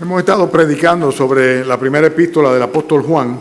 Hemos estado predicando sobre la primera epístola del apóstol Juan.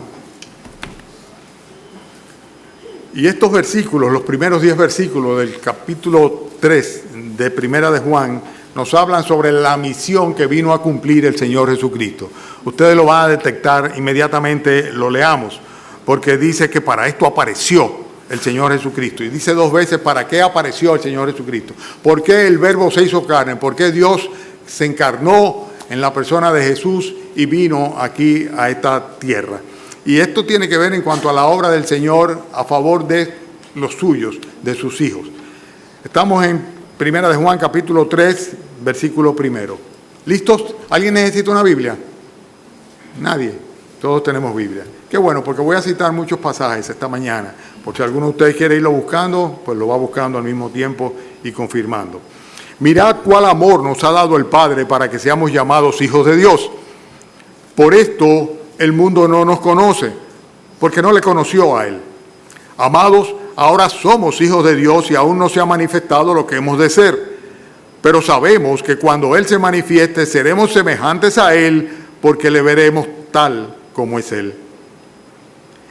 Y estos versículos, los primeros 10 versículos del capítulo 3 de Primera de Juan, nos hablan sobre la misión que vino a cumplir el Señor Jesucristo. Ustedes lo van a detectar inmediatamente, lo leamos, porque dice que para esto apareció el Señor Jesucristo. Y dice 2 veces, ¿para qué apareció el Señor Jesucristo? ¿Por qué el Verbo se hizo carne? ¿Por qué Dios se encarnó en la persona de Jesús y vino aquí a esta tierra? Y esto tiene que ver en cuanto a la obra del Señor a favor de los suyos, de sus hijos. Estamos en Primera de Juan, capítulo 3, versículo 1. ¿Listos? ¿Alguien necesita una Biblia? Nadie. Todos tenemos Biblia. Qué bueno, porque voy a citar muchos pasajes esta mañana. Por si alguno de ustedes quiere irlo buscando, pues lo va buscando al mismo tiempo y confirmando. Mirad cuál amor nos ha dado el Padre para que seamos llamados hijos de Dios. Por esto el mundo no nos conoce, porque no le conoció a Él. Amados, ahora somos hijos de Dios y aún no se ha manifestado lo que hemos de ser. Pero sabemos que cuando Él se manifieste, seremos semejantes a Él, porque le veremos tal como es Él.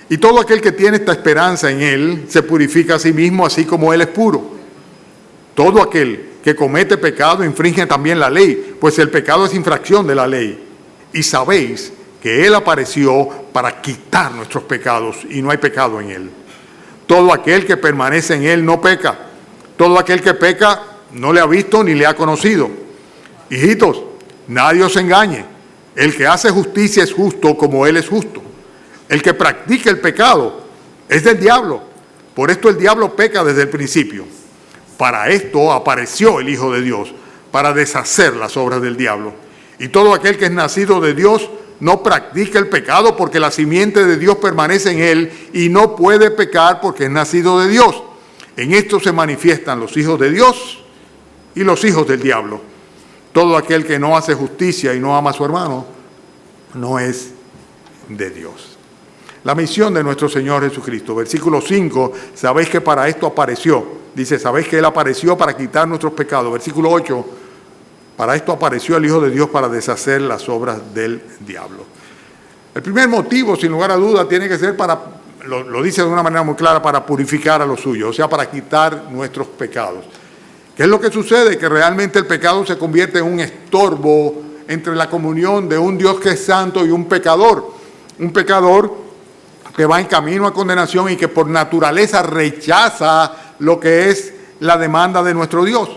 Y todo aquel que tiene esta esperanza en Él, se purifica a sí mismo, así como Él es puro. Todo aquel que comete pecado infringe también la ley, pues el pecado es infracción de la ley. Y sabéis que Él apareció para quitar nuestros pecados, y no hay pecado en Él. Todo aquel que permanece en Él no peca. Todo aquel que peca no le ha visto ni le ha conocido. Hijitos, nadie os engañe. El que hace justicia es justo como Él es justo. El que practica el pecado es del diablo. Por esto el diablo peca desde el principio. Para esto apareció el Hijo de Dios, para deshacer las obras del diablo. Y todo aquel que es nacido de Dios no practica el pecado, porque la simiente de Dios permanece en él y no puede pecar porque es nacido de Dios. En esto se manifiestan los hijos de Dios y los hijos del diablo. Todo aquel que no hace justicia y no ama a su hermano no es de Dios. La misión de nuestro Señor Jesucristo. Versículo 5, sabéis que para esto apareció. Dice, sabéis que Él apareció para quitar nuestros pecados. Versículo 8, para esto apareció el Hijo de Dios para deshacer las obras del diablo. El primer motivo, sin lugar a duda, tiene que ser para, lo dice de una manera muy clara, para purificar a los suyos, o sea, para quitar nuestros pecados. ¿Qué es lo que sucede? Que realmente el pecado se convierte en un estorbo entre la comunión de un Dios que es santo y un pecador. Un pecador que va en camino a condenación y que por naturaleza rechaza lo que es la demanda de nuestro Dios.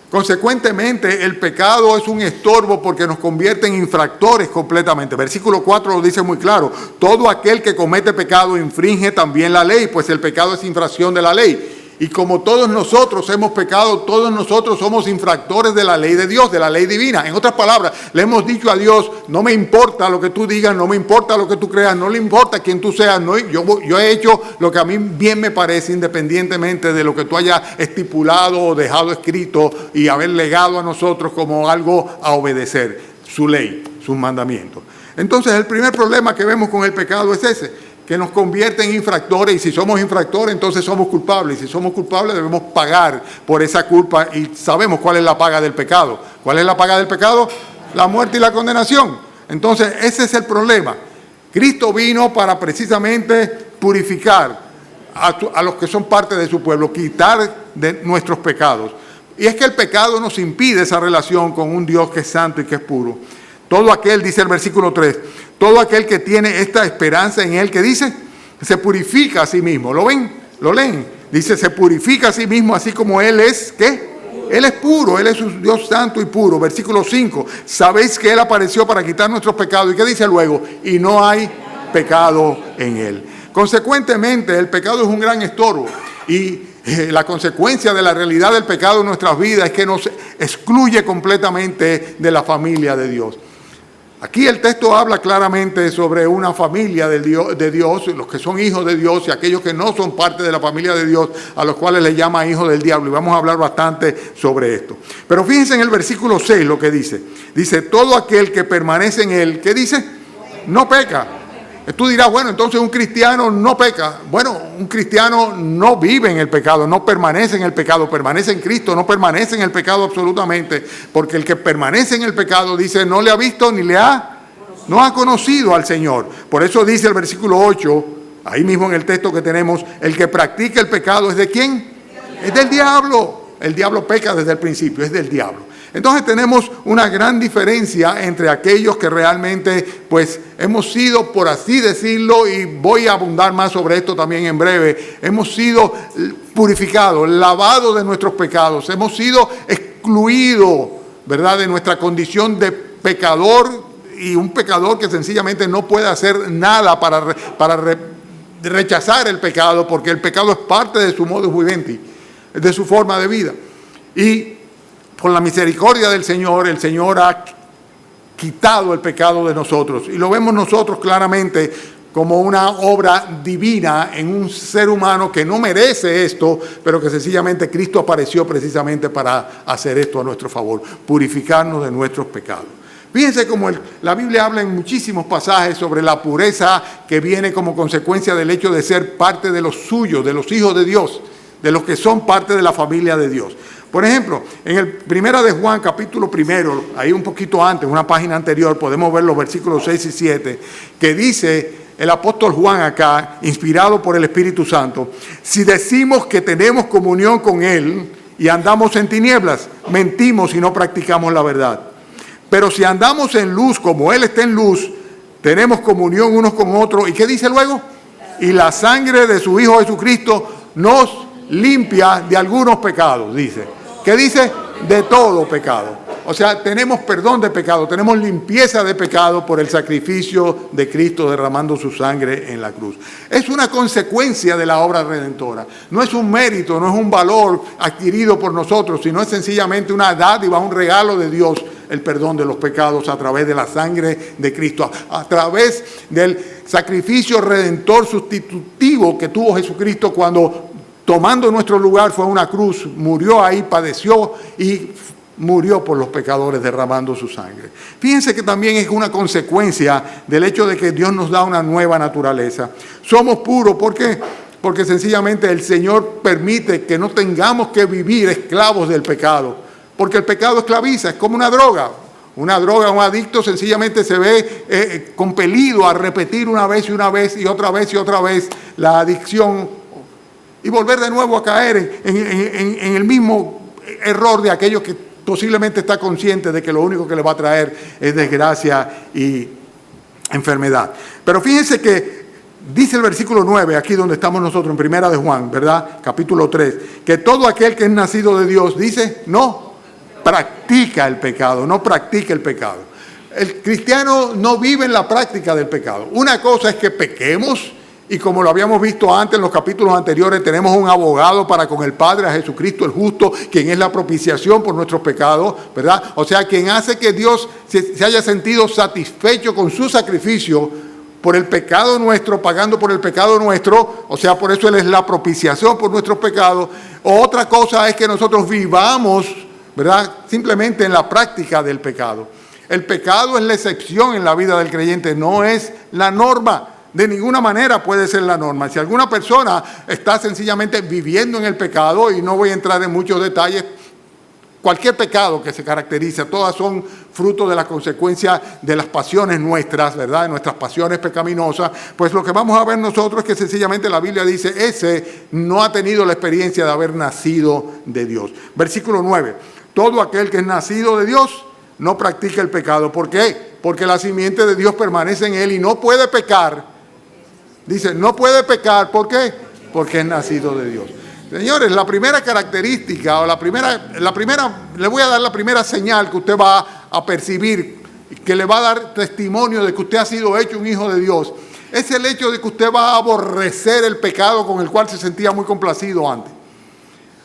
Consecuentemente, el pecado es un estorbo porque nos convierte en infractores completamente. Versículo 4 lo dice muy claro. Todo aquel que comete pecado infringe también la ley, pues el pecado es infracción de la ley. Y como todos nosotros hemos pecado, todos nosotros somos infractores de la ley de Dios, de la ley divina. En otras palabras, le hemos dicho a Dios, no me importa lo que tú digas, no me importa lo que tú creas, no le importa quién tú seas. No, yo he hecho lo que a mí bien me parece, independientemente de lo que tú hayas estipulado o dejado escrito y haber legado a nosotros como algo a obedecer, su ley, sus mandamientos. Entonces, el primer problema que vemos con el pecado es ese, que nos convierte en infractores, y si somos infractores, entonces somos culpables, y si somos culpables debemos pagar por esa culpa, y sabemos cuál es la paga del pecado. ¿Cuál es la paga del pecado? La muerte y la condenación. Entonces, ese es el problema. Cristo vino para precisamente purificar a los que son parte de su pueblo, quitar de nuestros pecados. Y es que el pecado nos impide esa relación con un Dios que es santo y que es puro. Todo aquel, dice el versículo 3, todo aquel que tiene esta esperanza en Él, que dice, se purifica a sí mismo. ¿Lo ven? ¿Lo leen? Dice, se purifica a sí mismo, así como Él es, ¿qué? Él es puro, Él es un Dios santo y puro. Versículo 5, sabéis que Él apareció para quitar nuestros pecados. ¿Y qué dice luego? Y no hay pecado en Él. Consecuentemente, el pecado es un gran estorbo. Y la consecuencia de la realidad del pecado en nuestras vidas es que nos excluye completamente de la familia de Dios. Aquí el texto habla claramente sobre una familia de Dios, los que son hijos de Dios y aquellos que no son parte de la familia de Dios, a los cuales le llama hijos del diablo. Y vamos a hablar bastante sobre esto. Pero fíjense en el versículo 6 lo que dice. Dice, todo aquel que permanece en Él, ¿qué dice? No peca. Tú dirás, bueno, entonces un cristiano no peca. Bueno, un cristiano no vive en el pecado, no permanece en el pecado, permanece en Cristo, no permanece en el pecado absolutamente, porque el que permanece en el pecado, dice, no le ha visto ni no ha conocido al Señor. Por eso dice el versículo 8, ahí mismo en el texto que tenemos, el que practica el pecado, ¿es de quién? Es del diablo. El diablo peca desde el principio, es del diablo. Entonces tenemos una gran diferencia entre aquellos que realmente pues hemos sido, por así decirlo, y voy a abundar más sobre esto también en breve, hemos sido purificados, lavados de nuestros pecados, hemos sido excluidos, ¿verdad?, de nuestra condición de pecador, y un pecador que sencillamente no puede hacer nada para rechazar el pecado, porque el pecado es parte de su modus vivendi, de su forma de vida. Y por la misericordia del Señor, el Señor ha quitado el pecado de nosotros. Y lo vemos nosotros claramente como una obra divina en un ser humano que no merece esto, pero que sencillamente Cristo apareció precisamente para hacer esto a nuestro favor, purificarnos de nuestros pecados. Fíjense cómo la Biblia habla en muchísimos pasajes sobre la pureza que viene como consecuencia del hecho de ser parte de los suyos, de los hijos de Dios, de los que son parte de la familia de Dios. Por ejemplo, en el 1 de Juan, capítulo 1, ahí un poquito antes, una página anterior, podemos ver los versículos 6 y 7, que dice el apóstol Juan acá, inspirado por el Espíritu Santo, si decimos que tenemos comunión con Él y andamos en tinieblas, mentimos y no practicamos la verdad. Pero si andamos en luz como Él está en luz, tenemos comunión unos con otros. ¿Y qué dice luego? Y la sangre de su Hijo Jesucristo nos limpia de algunos pecados, dice. ¿Qué dice? De todo pecado. O sea, tenemos perdón de pecado, tenemos limpieza de pecado por el sacrificio de Cristo derramando su sangre en la cruz. Es una consecuencia de la obra redentora. No es un mérito, no es un valor adquirido por nosotros, sino es sencillamente una dádiva, un regalo de Dios, el perdón de los pecados a través de la sangre de Cristo, a través del sacrificio redentor sustitutivo que tuvo Jesucristo cuando, tomando nuestro lugar, fue a una cruz, murió ahí, padeció y murió por los pecadores derramando su sangre. Fíjense que también es una consecuencia del hecho de que Dios nos da una nueva naturaleza. Somos puros, ¿por qué? Porque sencillamente el Señor permite que no tengamos que vivir esclavos del pecado, porque el pecado esclaviza, es como una droga. Una droga, un adicto sencillamente se ve compelido a repetir una vez y otra vez y otra vez la adicción, y volver de nuevo a caer en el mismo error de aquellos que posiblemente está consciente de que lo único que le va a traer es desgracia y enfermedad. Pero fíjense que dice el versículo 9, aquí donde estamos nosotros, en 1 de Juan, ¿verdad? Capítulo 3, que todo aquel que es nacido de Dios, dice, no practica el pecado, no practica el pecado. El cristiano no vive en la práctica del pecado. Una cosa es que pequemos, y como lo habíamos visto antes en los capítulos anteriores, tenemos un abogado para con el Padre, a Jesucristo el justo, quien es la propiciación por nuestros pecados, ¿verdad? O sea, quien hace que Dios se haya sentido satisfecho con su sacrificio por el pecado nuestro, pagando por el pecado nuestro, o sea, por eso Él es la propiciación por nuestros pecados. Otra cosa es que nosotros vivamos, ¿verdad?, simplemente en la práctica del pecado. El pecado es la excepción en la vida del creyente, no es la norma. De ninguna manera puede ser la norma. Si alguna persona está sencillamente viviendo en el pecado, y no voy a entrar en muchos detalles, cualquier pecado que se caracteriza, todas son fruto de la consecuencia de las pasiones nuestras, ¿verdad? De nuestras pasiones pecaminosas. Pues lo que vamos a ver nosotros es que sencillamente la Biblia dice, ese no ha tenido la experiencia de haber nacido de Dios. Versículo 9, todo aquel que es nacido de Dios no practica el pecado. ¿Por qué? Porque la simiente de Dios permanece en él y no puede pecar. Dice, no puede pecar, ¿por qué? Porque es nacido de Dios. Señores, la primera característica, o le voy a dar la primera señal que usted va a percibir, que le va a dar testimonio de que usted ha sido hecho un hijo de Dios, es el hecho de que usted va a aborrecer el pecado con el cual se sentía muy complacido antes.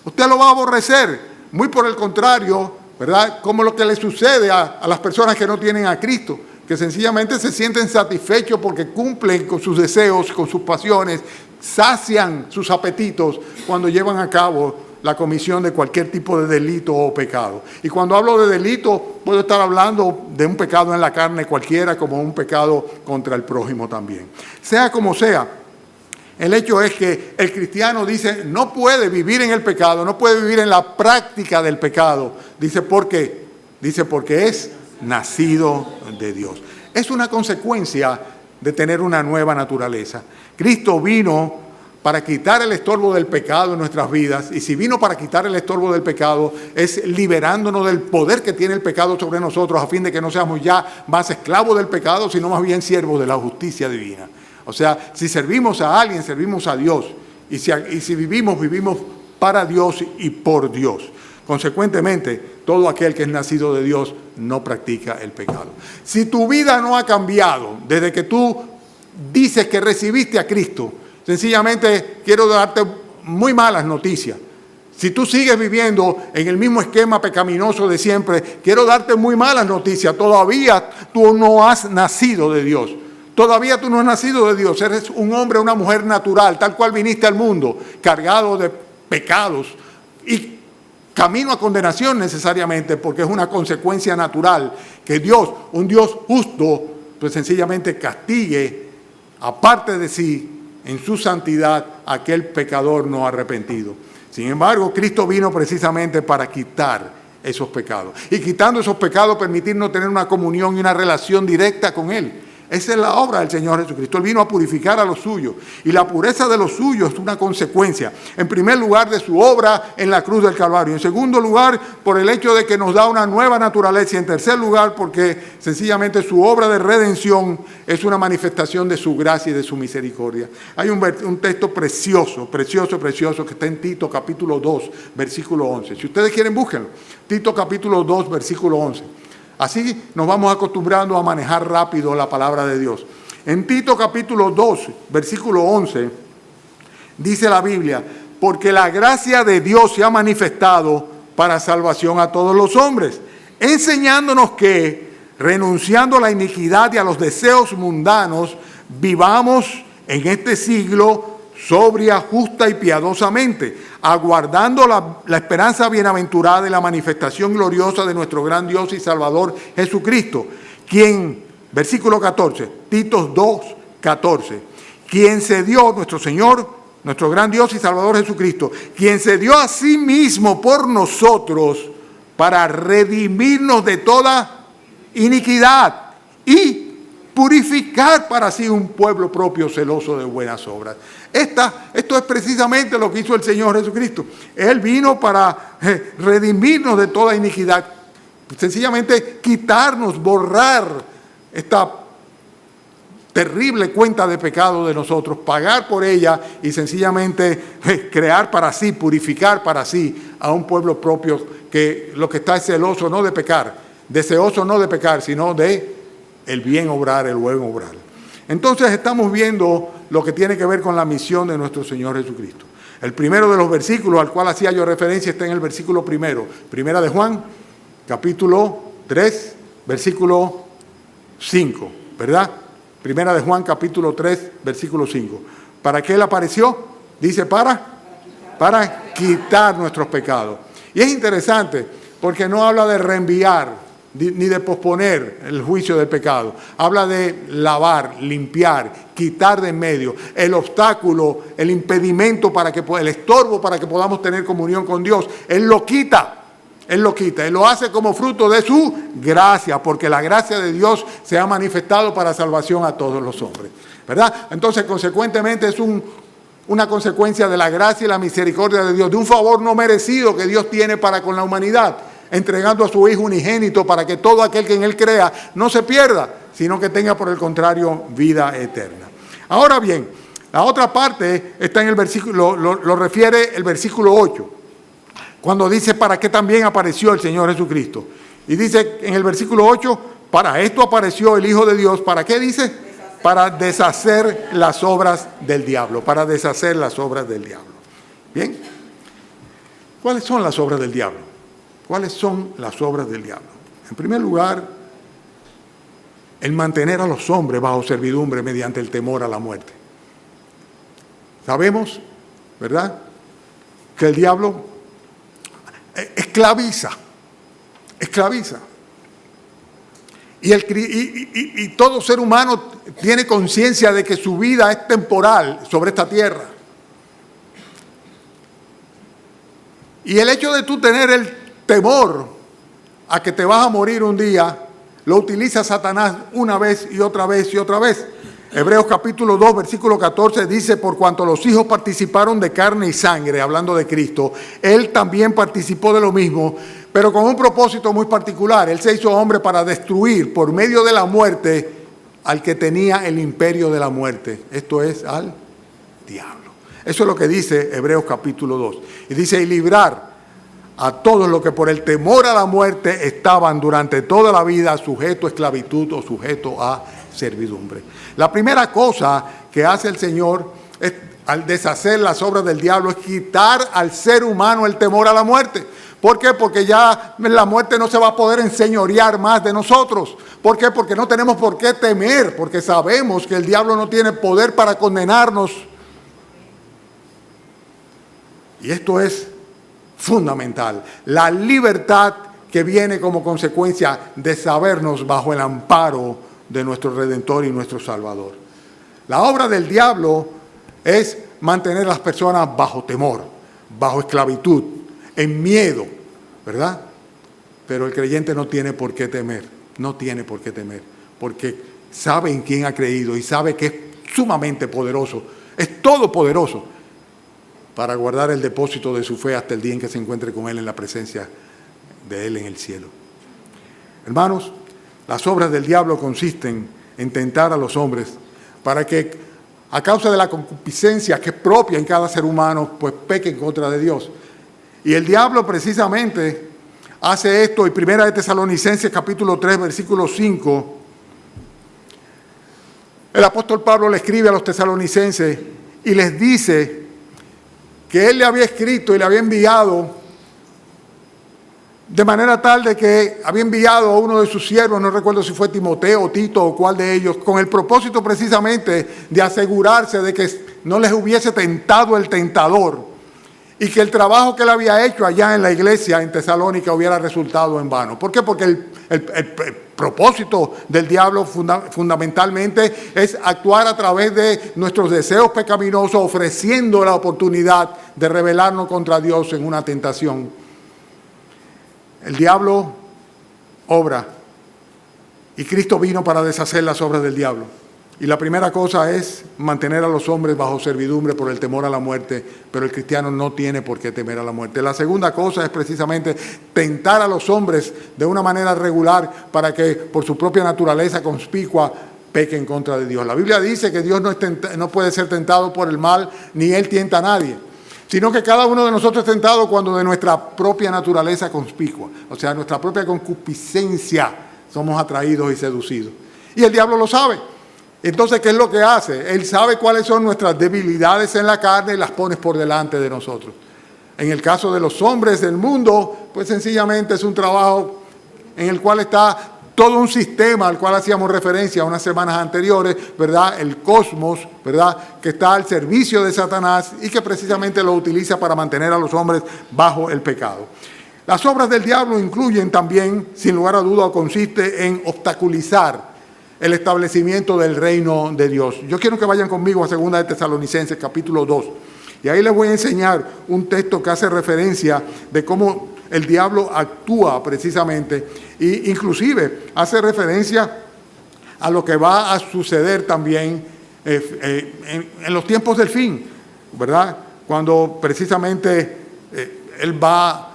Usted lo va a aborrecer, muy por el contrario, ¿verdad? Como lo que le sucede a las personas que no tienen a Cristo, que sencillamente se sienten satisfechos porque cumplen con sus deseos, con sus pasiones, sacian sus apetitos cuando llevan a cabo la comisión de cualquier tipo de delito o pecado. Y cuando hablo de delito, puedo estar hablando de un pecado en la carne cualquiera, como un pecado contra el prójimo también. Sea como sea, el hecho es que el cristiano dice, no puede vivir en el pecado, no puede vivir en la práctica del pecado. Dice, ¿por qué? Dice, porque es nacido de Dios. Es una consecuencia de tener una nueva naturaleza. Cristo vino para quitar el estorbo del pecado en nuestras vidas, y si vino para quitar el estorbo del pecado, es liberándonos del poder que tiene el pecado sobre nosotros, a fin de que no seamos ya más esclavos del pecado, sino más bien siervos de la justicia divina. O sea, si servimos a alguien, servimos a Dios, y si vivimos, vivimos para Dios y por Dios. Consecuentemente, todo aquel que es nacido de Dios no practica el pecado. Si tu vida no ha cambiado desde que tú dices que recibiste a Cristo, sencillamente quiero darte muy malas noticias. Si tú sigues viviendo en el mismo esquema pecaminoso de siempre, quiero darte muy malas noticias. Todavía tú no has nacido de Dios. Todavía tú no has nacido de Dios. Eres un hombre o una mujer natural, tal cual viniste al mundo, cargado de pecados y camino a condenación necesariamente, porque es una consecuencia natural que Dios, un Dios justo, pues sencillamente castigue aparte de sí, en su santidad, aquel pecador no arrepentido. Sin embargo, Cristo vino precisamente para quitar esos pecados. Y quitando esos pecados, permitirnos tener una comunión y una relación directa con Él. Esa es la obra del Señor Jesucristo. Él vino a purificar a los suyos. Y la pureza de los suyos es una consecuencia, en primer lugar, de su obra en la cruz del Calvario. En segundo lugar, por el hecho de que nos da una nueva naturaleza. Y en tercer lugar, porque sencillamente su obra de redención es una manifestación de su gracia y de su misericordia. Hay un texto precioso que está en Tito capítulo 2, versículo 11. Si ustedes quieren, búsquenlo. Tito capítulo 2, versículo 11. Así nos vamos acostumbrando a manejar rápido la palabra de Dios. En Tito capítulo 2, versículo 11, dice la Biblia, porque la gracia de Dios se ha manifestado para salvación a todos los hombres, enseñándonos que, renunciando a la iniquidad y a los deseos mundanos, vivamos en este siglo sobria, justa y piadosamente, aguardando la esperanza bienaventurada y la manifestación gloriosa de nuestro gran Dios y Salvador Jesucristo, quien, versículo 14, Tito 2, 14, quien se dio, nuestro Señor, nuestro gran Dios y Salvador Jesucristo, quien se dio a sí mismo por nosotros para redimirnos de toda iniquidad y purificar para sí un pueblo propio celoso de buenas obras. Esto es precisamente lo que hizo el Señor Jesucristo. Él vino para redimirnos de toda iniquidad. Sencillamente quitarnos, borrar esta terrible cuenta de pecado de nosotros, pagar por ella y sencillamente crear para sí, purificar para sí a un pueblo propio que lo que está es celoso no de pecar, deseoso no de pecar, sino de el bien obrar, el buen obrar. Entonces estamos viendo lo que tiene que ver con la misión de nuestro Señor Jesucristo. El primero de los versículos al cual hacía yo referencia está en el versículo primero. Primera de Juan, capítulo 3, versículo 5, ¿verdad? Primera de Juan, capítulo 3, versículo 5. ¿Para qué Él apareció? Dice, para quitar nuestros pecados. Y es interesante porque no habla de reenviar ni de posponer el juicio del pecado. Habla de lavar, limpiar, quitar de en medio el obstáculo, el impedimento, el estorbo para que podamos tener comunión con Dios. Él lo quita. Él lo hace como fruto de su gracia, porque la gracia de Dios se ha manifestado para salvación a todos los hombres, ¿verdad? Entonces, consecuentemente, es una consecuencia de la gracia y la misericordia de Dios, de un favor no merecido que Dios tiene para con la humanidad, entregando a su Hijo unigénito para que todo aquel que en Él crea no se pierda, sino que tenga por el contrario vida eterna. Ahora bien, la otra parte está en el versículo, lo refiere el versículo 8, cuando dice para qué también apareció el Señor Jesucristo. Y dice en el versículo 8, para esto apareció el Hijo de Dios. ¿Para qué dice? Para deshacer las obras del diablo. Para deshacer las obras del diablo. Bien. ¿Cuáles son las obras del diablo? ¿Cuáles son las obras del diablo? En primer lugar, el mantener a los hombres bajo servidumbre mediante el temor a la muerte. Sabemos, ¿verdad?, que el diablo esclaviza. Esclaviza. Y todo ser humano tiene conciencia de que su vida es temporal sobre esta tierra. Y el hecho de tú tener el temor a que te vas a morir un día, lo utiliza Satanás una vez y otra vez y otra vez. Hebreos capítulo 2, versículo 14 dice: por cuanto los hijos participaron de carne y sangre, hablando de Cristo, Él también participó de lo mismo, pero con un propósito muy particular. Él se hizo hombre para destruir por medio de la muerte al que tenía el imperio de la muerte. Esto es al diablo. Eso es lo que dice Hebreos capítulo 2. Y dice: y librar a todos los que por el temor a la muerte estaban durante toda la vida sujetos a esclavitud o sujetos a servidumbre. La primera cosa que hace el Señor es, al deshacer las obras del diablo, es quitar al ser humano el temor a la muerte. ¿Por qué? Porque ya la muerte no se va a poder enseñorear más de nosotros. ¿Por qué? Porque no tenemos por qué temer, porque sabemos que el diablo no tiene poder para condenarnos. Y esto es fundamental. La libertad que viene como consecuencia de sabernos bajo el amparo de nuestro Redentor y nuestro Salvador. La obra del diablo es mantener a las personas bajo temor, bajo esclavitud, en miedo, ¿verdad? Pero el creyente no tiene por qué temer, no tiene por qué temer, porque sabe en quién ha creído y sabe que es sumamente poderoso, es todopoderoso para guardar el depósito de su fe hasta el día en que se encuentre con Él en la presencia de Él en el cielo. Hermanos, las obras del diablo consisten en tentar a los hombres para que, a causa de la concupiscencia que es propia en cada ser humano, pues pequen contra de Dios. Y el diablo precisamente hace esto. En 1 Tesalonicenses capítulo 3, versículo 5, el apóstol Pablo le escribe a los tesalonicenses y les dice que él le había escrito y le había enviado de manera tal de que había enviado a uno de sus siervos, no recuerdo si fue Timoteo o Tito o cuál de ellos, con el propósito precisamente de asegurarse de que no les hubiese tentado el tentador y que el trabajo que él había hecho allá en la iglesia en Tesalónica hubiera resultado en vano. ¿Por qué? Porque el propósito del diablo fundamentalmente es actuar a través de nuestros deseos pecaminosos, ofreciendo la oportunidad de rebelarnos contra Dios en una tentación. El diablo obra y Cristo vino para deshacer las obras del diablo. Y la primera cosa es mantener a los hombres bajo servidumbre por el temor a la muerte, pero el cristiano no tiene por qué temer a la muerte. La segunda cosa es precisamente tentar a los hombres de una manera regular para que por su propia naturaleza conspicua pequen contra de Dios. La Biblia dice que Dios no puede ser tentado por el mal, ni Él tienta a nadie, sino que cada uno de nosotros es tentado cuando de nuestra propia naturaleza conspicua, o sea, nuestra propia concupiscencia, somos atraídos y seducidos. Y el diablo lo sabe. Entonces, ¿qué es lo que hace? Él sabe cuáles son nuestras debilidades en la carne y las pone por delante de nosotros. En el caso de los hombres del mundo, pues sencillamente es un trabajo en el cual está todo un sistema al cual hacíamos referencia unas semanas anteriores, ¿verdad? El cosmos, ¿verdad? Que está al servicio de Satanás y que precisamente lo utiliza para mantener a los hombres bajo el pecado. Las obras del diablo incluyen también, sin lugar a duda, consiste en obstaculizar el establecimiento del reino de Dios. Yo quiero que vayan conmigo a 2 Tesalonicenses capítulo 2. Y ahí les voy a enseñar un texto que hace referencia de cómo el diablo actúa precisamente. E inclusive hace referencia a lo que va a suceder también en los tiempos del fin, ¿verdad? Cuando precisamente él va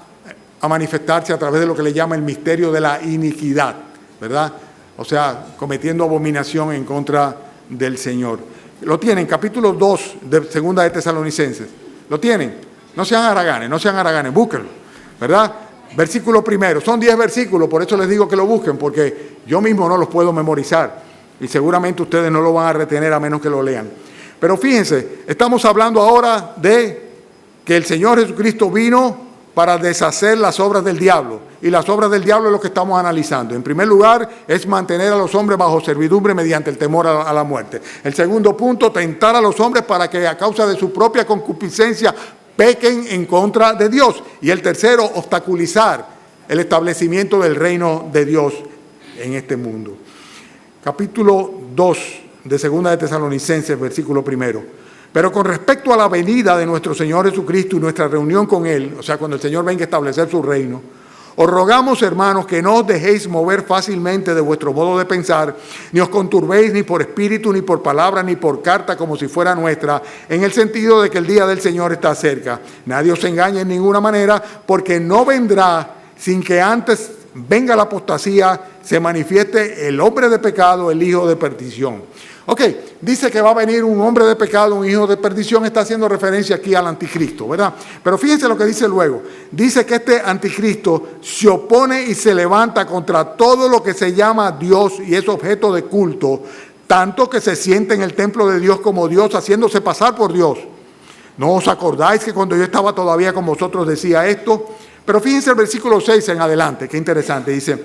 a manifestarse a través de lo que le llama el misterio de la iniquidad, ¿verdad? O sea, cometiendo abominación en contra del Señor. Lo tienen, capítulo 2 de 2 Tesalonicenses. ¿Lo tienen? No sean haraganes, búsquenlo, ¿verdad? Versículo primero. Son 10 versículos, por eso les digo que lo busquen, porque yo mismo no los puedo memorizar. Y seguramente ustedes no lo van a retener a menos que lo lean. Pero fíjense, estamos hablando ahora de que el Señor Jesucristo vino para deshacer las obras del diablo. Y las obras del diablo es lo que estamos analizando. En primer lugar, es mantener a los hombres bajo servidumbre mediante el temor a la muerte. El segundo punto, tentar a los hombres para que a causa de su propia concupiscencia pequen en contra de Dios. Y el tercero, obstaculizar el establecimiento del reino de Dios en este mundo. Capítulo 2 de Segunda de Tesalonicenses, versículo 1. Pero con respecto a la venida de nuestro Señor Jesucristo y nuestra reunión con Él, o sea, cuando el Señor venga a establecer su reino, os rogamos, hermanos, que no os dejéis mover fácilmente de vuestro modo de pensar, ni os conturbéis ni por espíritu, ni por palabra, ni por carta, como si fuera nuestra, en el sentido de que el día del Señor está cerca. Nadie os engañe en ninguna manera, porque no vendrá sin que antes venga la apostasía, se manifieste el hombre de pecado, el hijo de perdición. Ok, dice que va a venir un hombre de pecado, un hijo de perdición, está haciendo referencia aquí al anticristo, ¿verdad? Pero fíjense lo que dice luego. Dice que este anticristo se opone y se levanta contra todo lo que se llama Dios y es objeto de culto, tanto que se siente en el templo de Dios como Dios, haciéndose pasar por Dios. ¿No os acordáis que cuando yo estaba todavía con vosotros decía esto? Pero fíjense el versículo 6 en adelante, qué interesante. Dice,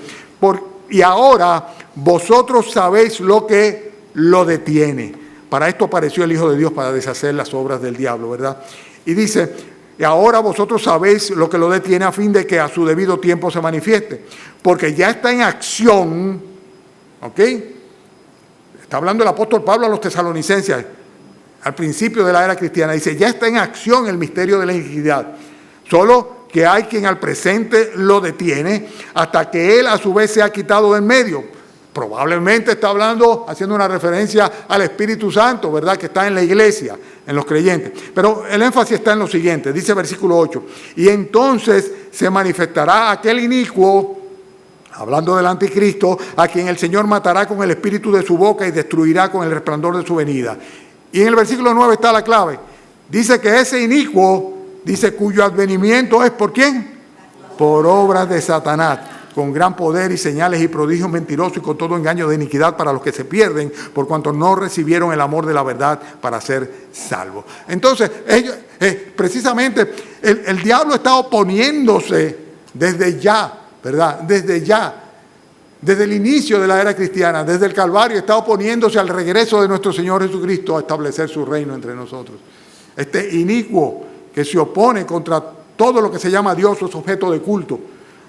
y ahora vosotros sabéis lo que lo detiene. Para esto apareció el Hijo de Dios, para deshacer las obras del diablo, ¿verdad? Y dice, y ahora vosotros sabéis lo que lo detiene a fin de que a su debido tiempo se manifieste. Porque ya está en acción, ¿ok? Está hablando el apóstol Pablo a los tesalonicenses, al principio de la era cristiana. Dice, ya está en acción el misterio de la iniquidad. Solo que hay quien al presente lo detiene hasta que él a su vez se ha quitado del medio. Probablemente está hablando, haciendo una referencia al Espíritu Santo, ¿verdad? Que está en la iglesia, en los creyentes. Pero el énfasis está en lo siguiente, dice versículo 8. Y entonces se manifestará aquel inicuo, hablando del anticristo, a quien el Señor matará con el espíritu de su boca y destruirá con el resplandor de su venida. Y en el versículo 9 está la clave. Dice que ese inicuo, dice, cuyo advenimiento es ¿por quién? Por obras de Satanás, con gran poder y señales y prodigios mentirosos y con todo engaño de iniquidad para los que se pierden, por cuanto no recibieron el amor de la verdad para ser salvos. Entonces, precisamente, el diablo está oponiéndose desde ya, ¿verdad? Desde ya. Desde el inicio de la era cristiana, desde el Calvario, está oponiéndose al regreso de nuestro Señor Jesucristo a establecer su reino entre nosotros. Este inicuo que se opone contra todo lo que se llama Dios o es objeto de culto.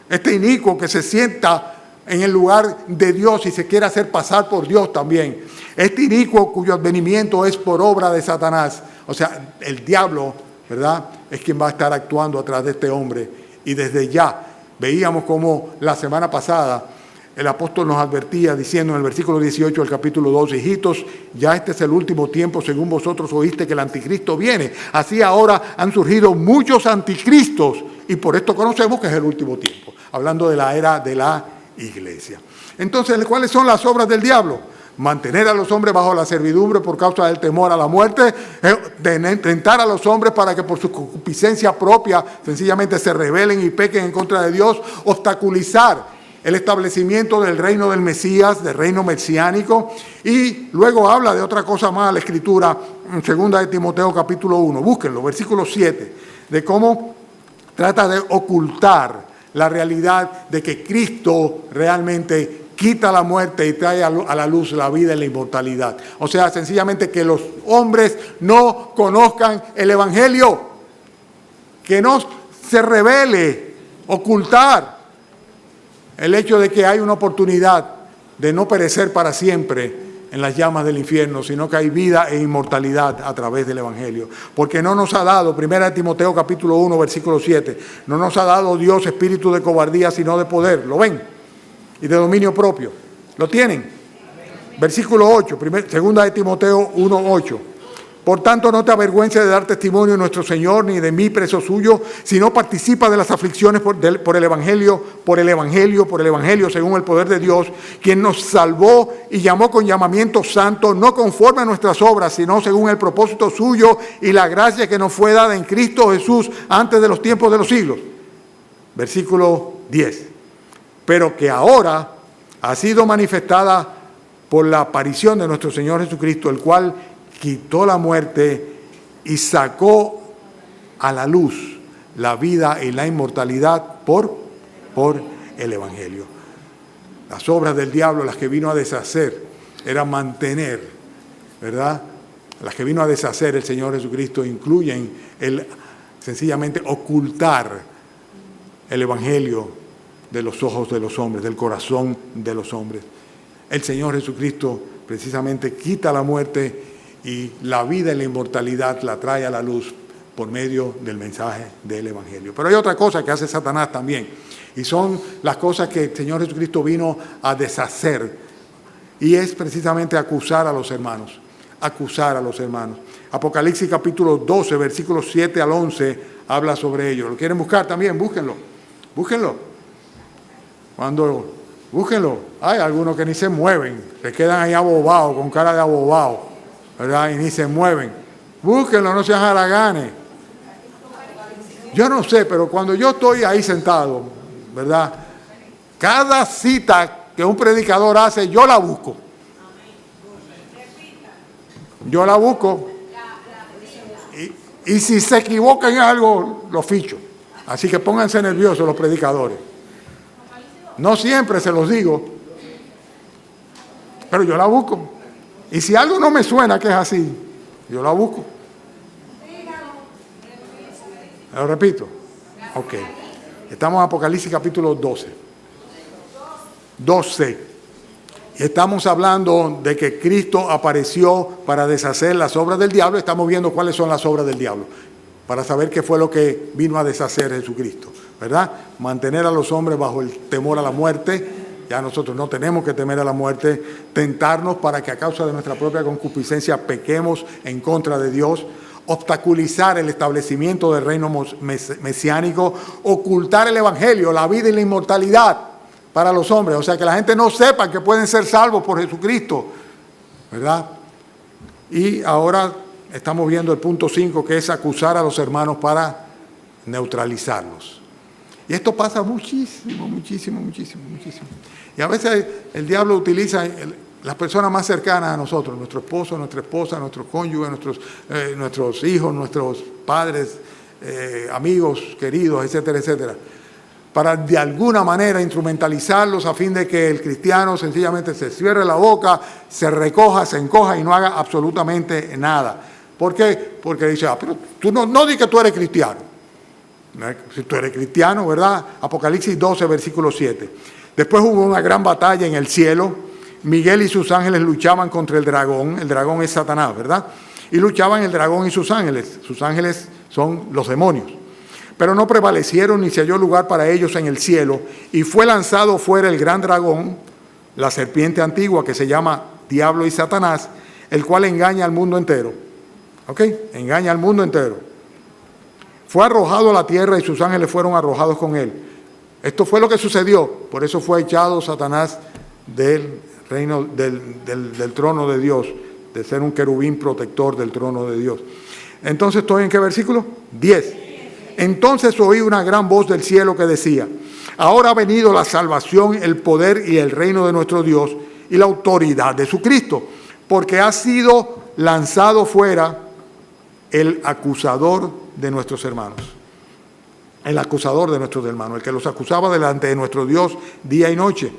Este inicuo que se sienta en el lugar de Dios y se quiere hacer pasar por Dios también. Este inicuo cuyo advenimiento es por obra de Satanás. O sea, el diablo, ¿verdad?, es quien va a estar actuando atrás de este hombre. Y desde ya veíamos como la semana pasada el apóstol nos advertía diciendo en el versículo 18 del capítulo 2, hijitos, ya este es el último tiempo, según vosotros oíste que el anticristo viene. Así ahora han surgido muchos anticristos y por esto conocemos que es el último tiempo. Hablando de la era de la iglesia. Entonces, ¿cuáles son las obras del diablo? Mantener a los hombres bajo la servidumbre por causa del temor a la muerte, tentar a los hombres para que por su concupiscencia propia sencillamente se rebelen y pequen en contra de Dios, obstaculizar el establecimiento del reino del Mesías, del reino mesiánico, y luego habla de otra cosa más la Escritura, en 2 de Timoteo capítulo 1, búsquenlo, versículo 7, de cómo trata de ocultar la realidad de que Cristo realmente quita la muerte y trae a la luz la vida y la inmortalidad. O sea, sencillamente que los hombres no conozcan el Evangelio, que no se revele, ocultar el hecho de que hay una oportunidad de no perecer para siempre en las llamas del infierno, sino que hay vida e inmortalidad a través del Evangelio. Porque no nos ha dado, 1 Timoteo capítulo 1, versículo 7, no nos ha dado Dios espíritu de cobardía, sino de poder. ¿Lo ven? Y de dominio propio. ¿Lo tienen? Versículo 8, 2 de Timoteo 1, 8. Por tanto, no te avergüences de dar testimonio de nuestro Señor, ni de mí, preso suyo, sino participa de las aflicciones por el Evangelio, según el poder de Dios, quien nos salvó y llamó con llamamiento santo, no conforme a nuestras obras, sino según el propósito suyo y la gracia que nos fue dada en Cristo Jesús antes de los tiempos de los siglos. Versículo 10. Pero que ahora ha sido manifestada por la aparición de nuestro Señor Jesucristo, el cual quitó la muerte y sacó a la luz la vida y la inmortalidad por el Evangelio. Las obras del diablo, las que vino a deshacer, eran mantener, ¿verdad? Las que vino a deshacer el Señor Jesucristo incluyen el sencillamente ocultar el evangelio de los ojos de los hombres, del corazón de los hombres. El Señor Jesucristo precisamente quita la muerte y la vida y la inmortalidad la trae a la luz por medio del mensaje del evangelio. Pero hay otra cosa que hace Satanás también, y son las cosas que el Señor Jesucristo vino a deshacer, y es precisamente acusar a los hermanos, acusar a los hermanos. Apocalipsis capítulo 12, versículos 7 al 11, habla sobre ello. ¿Lo quieren buscar también? Búsquenlo, búsquenlo. Búsquenlo. Hay algunos que ni se mueven, se quedan ahí abobados, con cara de abobado, ¿verdad? Y ni se mueven. Búsquenlo, no sean haraganes. Yo no sé, pero cuando yo estoy ahí sentado, ¿verdad? Cada cita que un predicador hace, yo la busco. Yo la busco. Y si se equivoca en algo, lo ficho. Así que pónganse nerviosos los predicadores. No siempre se los digo, pero yo la busco. Y si algo no me suena que es así, yo la busco. ¿Lo repito? Ok. Estamos en Apocalipsis capítulo 12. 12. Y estamos hablando de que Cristo apareció para deshacer las obras del diablo. Estamos viendo cuáles son las obras del diablo, para saber qué fue lo que vino a deshacer Jesucristo, ¿verdad? Mantener a los hombres bajo el temor a la muerte. Ya nosotros no tenemos que temer a la muerte. Tentarnos para que a causa de nuestra propia concupiscencia pequemos en contra de Dios. Obstaculizar el establecimiento del reino mesiánico. Ocultar el evangelio, la vida y la inmortalidad para los hombres. O sea, que la gente no sepa que pueden ser salvos por Jesucristo, ¿verdad? Y ahora estamos viendo el punto 5, que es acusar a los hermanos para neutralizarlos. Y esto pasa muchísimo. Y a veces el diablo utiliza las personas más cercanas a nosotros, nuestro esposo, nuestra esposa, nuestros cónyuges, nuestros hijos, nuestros padres, amigos, queridos, etcétera, etcétera, para de alguna manera instrumentalizarlos a fin de que el cristiano sencillamente se cierre la boca, se recoja, se encoja y no haga absolutamente nada. ¿Por qué? Porque dice, pero tú no di que tú eres cristiano. Si tú eres cristiano, ¿verdad? Apocalipsis 12, versículo 7. Después hubo una gran batalla en el cielo. Miguel y sus ángeles luchaban contra el dragón. El dragón es Satanás, ¿verdad? Y luchaban el dragón y sus ángeles. Sus ángeles son los demonios. Pero no prevalecieron ni se halló lugar para ellos en el cielo. Y fue lanzado fuera el gran dragón, la serpiente antigua que se llama Diablo y Satanás, el cual engaña al mundo entero. ¿Ok? Engaña al mundo entero. Fue arrojado a la tierra y sus ángeles fueron arrojados con él. Esto fue lo que sucedió. Por eso fue echado Satanás del reino, del trono de Dios, de ser un querubín protector del trono de Dios. Entonces, ¿estoy en qué versículo? 10. Entonces oí una gran voz del cielo que decía: ahora ha venido la salvación, el poder y el reino de nuestro Dios y la autoridad de su Cristo, porque ha sido lanzado fuera el acusador de nuestros hermanos. El acusador de nuestros hermanos, el que los acusaba delante de nuestro Dios día y noche.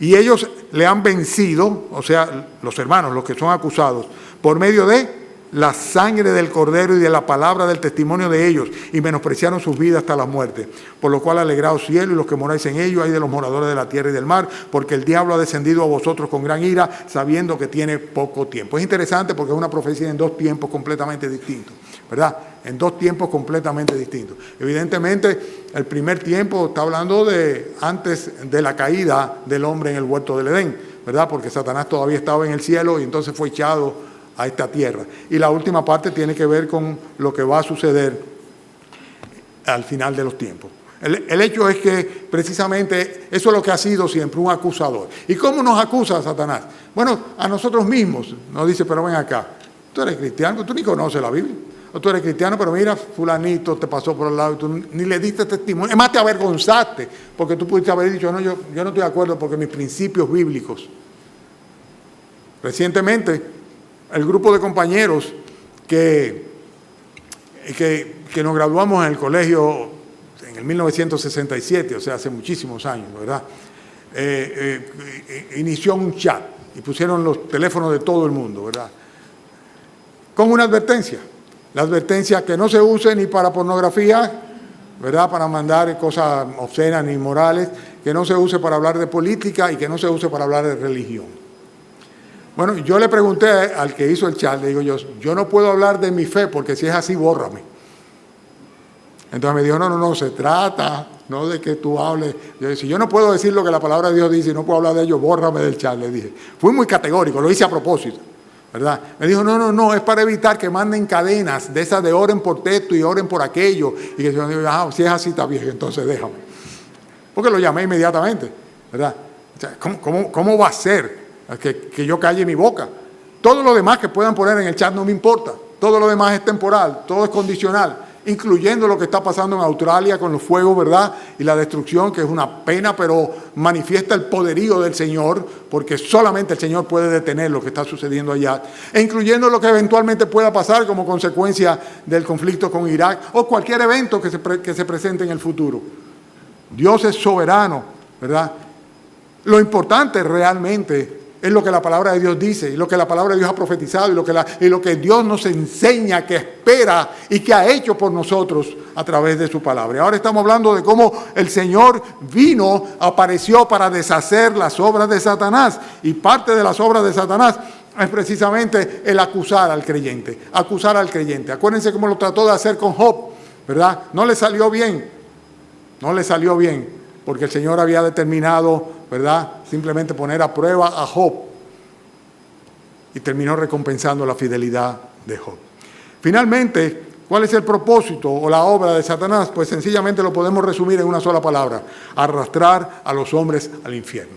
Y ellos le han vencido, o sea, los hermanos, los que son acusados, por medio de la sangre del Cordero y de la palabra del testimonio de ellos, y menospreciaron sus vidas hasta la muerte. Por lo cual, alegraos cielo y los que moráis en ellos, hay de los moradores de la tierra y del mar, porque el diablo ha descendido a vosotros con gran ira, sabiendo que tiene poco tiempo. Es interesante porque es una profecía en dos tiempos completamente distintos, ¿verdad? En dos tiempos completamente distintos. Evidentemente, el primer tiempo está hablando de antes de la caída del hombre en el huerto del Edén, ¿verdad? Porque Satanás todavía estaba en el cielo y entonces fue echado a esta tierra. Y la última parte tiene que ver con lo que va a suceder al final de los tiempos. El hecho es que precisamente eso es lo que ha sido siempre, un acusador. ¿Y cómo nos acusa Satanás? Bueno, a nosotros mismos. Nos dice, pero ven acá, tú eres cristiano, tú ni conoces la Biblia. O tú eres cristiano, pero mira, fulanito te pasó por el lado y tú ni le diste testimonio. Es más, te avergonzaste, porque tú pudiste haber dicho, no, yo no estoy de acuerdo porque mis principios bíblicos. Recientemente, el grupo de compañeros que nos graduamos en el colegio en el 1967, o sea, hace muchísimos años, ¿verdad? Inició un chat y pusieron los teléfonos de todo el mundo, ¿verdad? Con una advertencia. La advertencia que no se use ni para pornografía, ¿verdad? Para mandar cosas obscenas ni inmorales, que no se use para hablar de política y que no se use para hablar de religión. Bueno, yo le pregunté al que hizo el chat, le digo yo no puedo hablar de mi fe porque si es así, bórrame. Entonces me dijo, no, se trata no de que tú hables. Yo dije, si yo no puedo decir lo que la palabra de Dios dice y no puedo hablar de ello, bórrame del chat, le dije. Fui muy categórico, lo hice a propósito, ¿verdad? Me dijo, no, es para evitar que manden cadenas de esas de oren por esto y oren por aquello. Y que yo digo, si es así está bien, entonces déjame. Porque lo llamé inmediatamente, ¿verdad? O sea, ¿cómo va a ser que yo calle mi boca? Todo lo demás que puedan poner en el chat no me importa. Todo lo demás es temporal, todo es condicional, incluyendo lo que está pasando en Australia con los fuegos, ¿verdad? Y la destrucción, que es una pena, pero manifiesta el poderío del Señor, porque solamente el Señor puede detener lo que está sucediendo allá, e incluyendo lo que eventualmente pueda pasar como consecuencia del conflicto con Irak, o cualquier evento que se presente en el futuro. Dios es soberano, ¿verdad? Lo importante realmente es lo que la palabra de Dios dice, y lo que la palabra de Dios ha profetizado, y lo que Dios nos enseña, que espera y que ha hecho por nosotros a través de su palabra. Y ahora estamos hablando de cómo el Señor apareció para deshacer las obras de Satanás, y parte de las obras de Satanás es precisamente el acusar al creyente. Acuérdense cómo lo trató de hacer con Job, ¿verdad? No le salió bien, porque el Señor había determinado, ¿verdad?, simplemente poner a prueba a Job, y terminó recompensando la fidelidad de Job. Finalmente, ¿cuál es el propósito o la obra de Satanás? Pues sencillamente lo podemos resumir en una sola palabra: arrastrar a los hombres al infierno.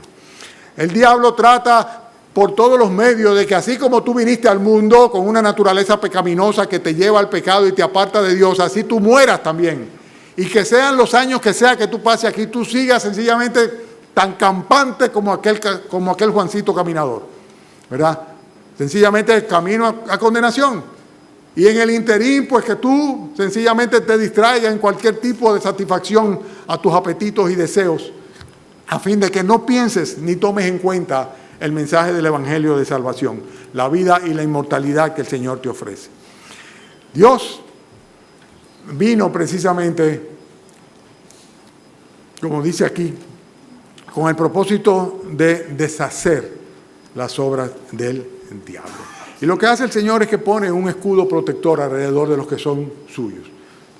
El diablo trata por todos los medios de que así como tú viniste al mundo con una naturaleza pecaminosa que te lleva al pecado y te aparta de Dios, así tú mueras también. Y que sean los años que sea que tú pases aquí, tú sigas sencillamente tan campante como aquel Juancito caminador, ¿verdad? Sencillamente camino a condenación. Y en el interín, pues que tú sencillamente te distraigas en cualquier tipo de satisfacción a tus apetitos y deseos, a fin de que no pienses ni tomes en cuenta el mensaje del Evangelio de salvación, la vida y la inmortalidad que el Señor te ofrece. Dios vino precisamente, como dice aquí, con el propósito de deshacer las obras del diablo. Y lo que hace el Señor es que pone un escudo protector alrededor de los que son suyos.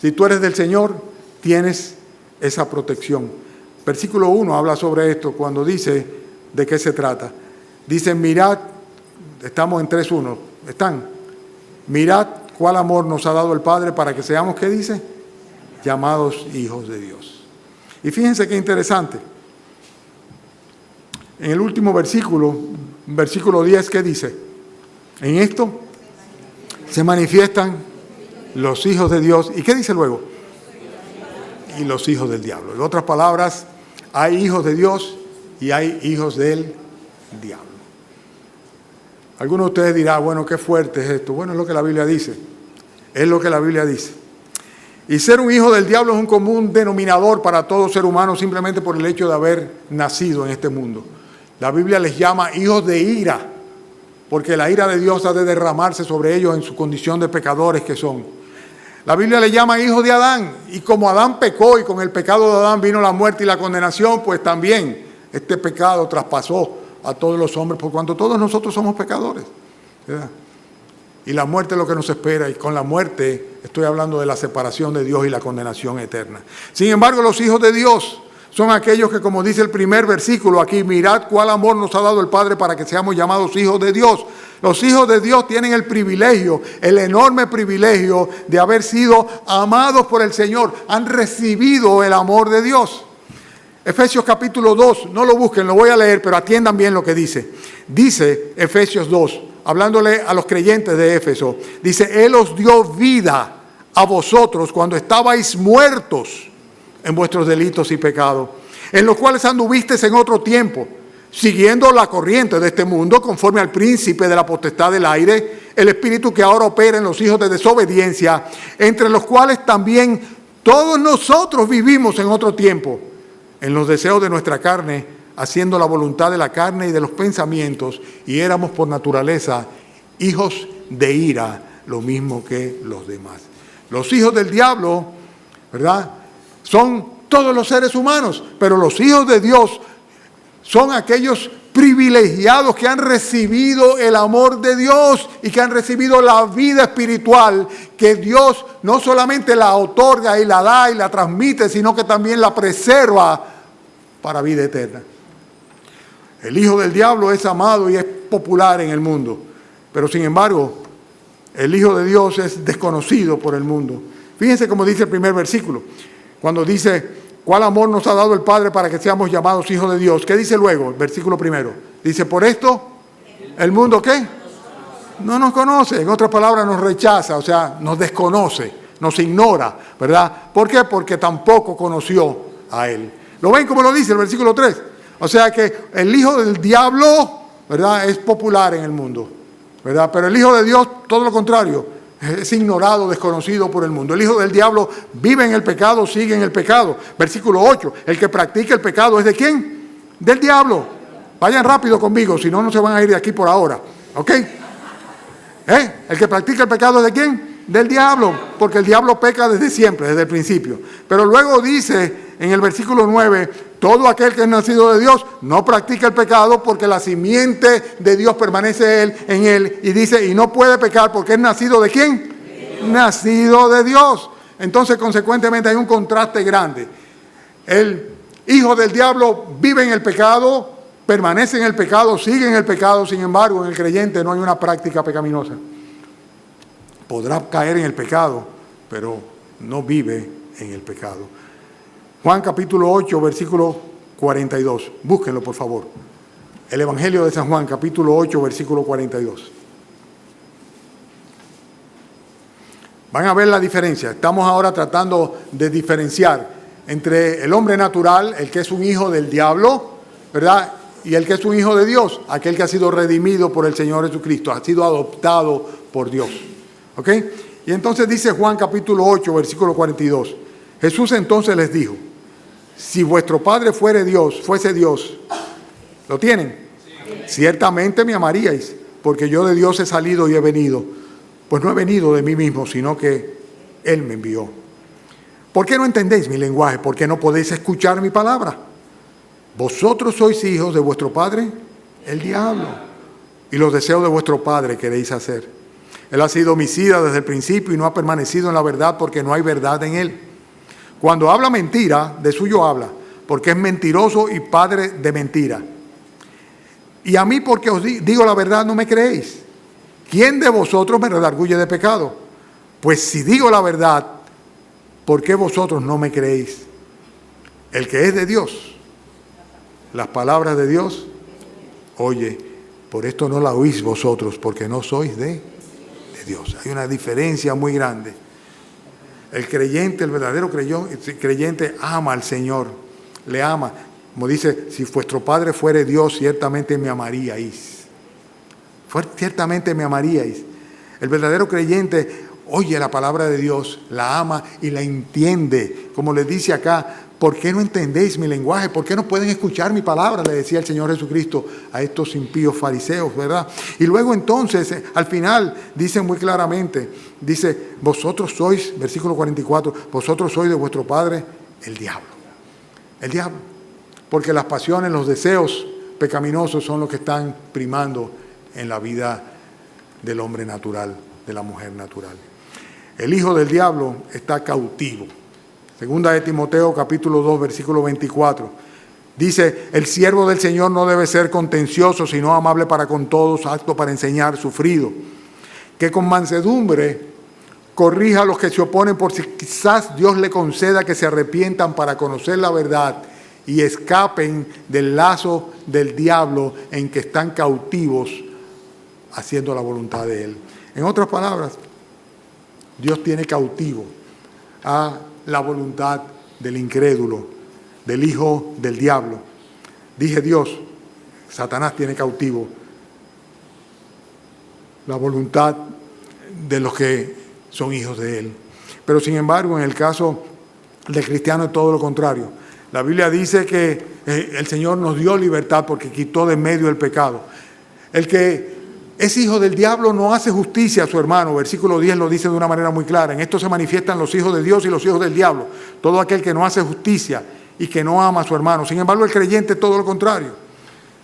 Si tú eres del Señor, tienes esa protección. Versículo 1 habla sobre esto cuando dice de qué se trata. Dice, mirad, estamos en 3:1, mirad cuál amor nos ha dado el Padre para que seamos, ¿qué dice? Llamados hijos de Dios. Y fíjense qué interesante. En el último versículo 10, ¿qué dice? En esto se manifiestan los hijos de Dios. ¿Y qué dice luego? Y los hijos del diablo. En otras palabras, hay hijos de Dios y hay hijos del diablo. Algunos de ustedes dirán, bueno, qué fuerte es esto. Bueno, es lo que la Biblia dice. Es lo que la Biblia dice. Y ser un hijo del diablo es un común denominador para todo ser humano simplemente por el hecho de haber nacido en este mundo. La Biblia les llama hijos de ira, porque la ira de Dios ha de derramarse sobre ellos en su condición de pecadores que son. La Biblia les llama hijos de Adán, y como Adán pecó y con el pecado de Adán vino la muerte y la condenación, pues también este pecado traspasó a todos los hombres, por cuanto todos nosotros somos pecadores, ¿verdad? Y la muerte es lo que nos espera, y con la muerte estoy hablando de la separación de Dios y la condenación eterna. Sin embargo, los hijos de Dios son aquellos que, como dice el primer versículo aquí, mirad cuál amor nos ha dado el Padre para que seamos llamados hijos de Dios. Los hijos de Dios tienen el privilegio, el enorme privilegio de haber sido amados por el Señor. Han recibido el amor de Dios. Efesios capítulo 2, no lo busquen, lo voy a leer, pero atiendan bien lo que dice. Dice Efesios 2, hablándole a los creyentes de Éfeso, dice, Él os dio vida a vosotros cuando estabais muertos en vuestros delitos y pecados, en los cuales anduvisteis en otro tiempo, siguiendo la corriente de este mundo, conforme al príncipe de la potestad del aire, el espíritu que ahora opera en los hijos de desobediencia, entre los cuales también todos nosotros vivimos en otro tiempo, en los deseos de nuestra carne, haciendo la voluntad de la carne y de los pensamientos, y éramos por naturaleza hijos de ira, lo mismo que los demás. Los hijos del diablo, ¿verdad?, son todos los seres humanos, pero los hijos de Dios son aquellos privilegiados que han recibido el amor de Dios y que han recibido la vida espiritual que Dios no solamente la otorga y la da y la transmite, sino que también la preserva para vida eterna. El hijo del diablo es amado y es popular en el mundo, pero sin embargo, el hijo de Dios es desconocido por el mundo. Fíjense cómo dice el primer versículo, cuando dice: ¿cuál amor nos ha dado el Padre para que seamos llamados hijos de Dios? ¿Qué dice luego? El versículo primero. Dice: por esto, ¿el mundo qué? No nos conoce. En otras palabras, nos rechaza, o sea, nos desconoce, nos ignora, ¿verdad? ¿Por qué? Porque tampoco conoció a Él. ¿Lo ven como lo dice el versículo 3? O sea que el hijo del diablo, ¿verdad?, es popular en el mundo, ¿verdad? Pero el hijo de Dios, todo lo contrario, es ignorado, desconocido por el mundo. El hijo del diablo vive en el pecado, sigue en el pecado. Versículo 8, el que practica el pecado es ¿de quién? Del diablo. Vayan rápido conmigo, si no, no se van a ir de aquí por ahora. ¿Ok? El que practica el pecado es ¿de quién? Del diablo, porque el diablo peca desde siempre, desde el principio. Pero luego dice en el versículo 9, todo aquel que es nacido de Dios no practica el pecado porque la simiente de Dios permanece en él. Y dice, y no puede pecar porque es nacido ¿de quién? Nacido de Dios. Entonces, consecuentemente, hay un contraste grande. El hijo del diablo vive en el pecado, permanece en el pecado, sigue en el pecado. Sin embargo, en el creyente no hay una práctica pecaminosa. Podrá caer en el pecado, pero no vive en el pecado. Juan capítulo 8, versículo 42. Búsquenlo, por favor. El Evangelio de San Juan, capítulo 8, versículo 42. Van a ver la diferencia. Estamos ahora tratando de diferenciar entre el hombre natural, el que es un hijo del diablo, ¿verdad?, y el que es un hijo de Dios, aquel que ha sido redimido por el Señor Jesucristo, ha sido adoptado por Dios. ¿Ok? Y entonces dice Juan capítulo 8, versículo 42. Jesús entonces les dijo: si vuestro Padre fuese Dios, ¿lo tienen? Sí. Ciertamente me amaríais, porque yo de Dios he salido y he venido. Pues no he venido de mí mismo, sino que Él me envió. ¿Por qué no entendéis mi lenguaje? ¿Por qué no podéis escuchar mi palabra? Vosotros sois hijos de vuestro padre, el diablo, y los deseos de vuestro padre queréis hacer. Él ha sido homicida desde el principio y no ha permanecido en la verdad porque no hay verdad en él. Cuando habla mentira, de suyo habla, porque es mentiroso y padre de mentira. Y a mí, porque os digo la verdad, no me creéis. ¿Quién de vosotros me redarguye de pecado? Pues si digo la verdad, ¿por qué vosotros no me creéis? El que es de Dios, las palabras de Dios, oye, por esto no la oís vosotros, porque no sois de Dios. Hay una diferencia muy grande. El creyente, el verdadero creyente ama al Señor, le ama. Como dice, si vuestro Padre fuere Dios, ciertamente me amaríais. Ciertamente me amaríais. El verdadero creyente oye la palabra de Dios, la ama y la entiende. Como les dice acá, ¿por qué no entendéis mi lenguaje? ¿Por qué no pueden escuchar mi palabra? Le decía el Señor Jesucristo a estos impíos fariseos, ¿verdad? Y luego entonces, al final, dice muy claramente, dice, vosotros sois, versículo 44, vosotros sois de vuestro padre el diablo. El diablo. Porque las pasiones, los deseos pecaminosos son los que están primando en la vida del hombre natural, de la mujer natural. El hijo del diablo está cautivo. Segunda de Timoteo, capítulo 2, versículo 24. Dice, el siervo del Señor no debe ser contencioso, sino amable para con todos, apto para enseñar, sufrido. Que con mansedumbre corrija a los que se oponen, por si quizás Dios le conceda que se arrepientan para conocer la verdad y escapen del lazo del diablo en que están cautivos haciendo la voluntad de Él. En otras palabras, Dios tiene cautivo a la voluntad del incrédulo, del hijo del diablo. Dije Dios, Satanás tiene cautivo la voluntad de los que son hijos de Él. Pero sin embargo, en el caso del cristiano es todo lo contrario. La Biblia dice que el Señor nos dio libertad porque quitó de medio el pecado. El que es hijo del diablo, no hace justicia a su hermano. Versículo 10 lo dice de una manera muy clara. En esto se manifiestan los hijos de Dios y los hijos del diablo. Todo aquel que no hace justicia y que no ama a su hermano. Sin embargo, el creyente es todo lo contrario.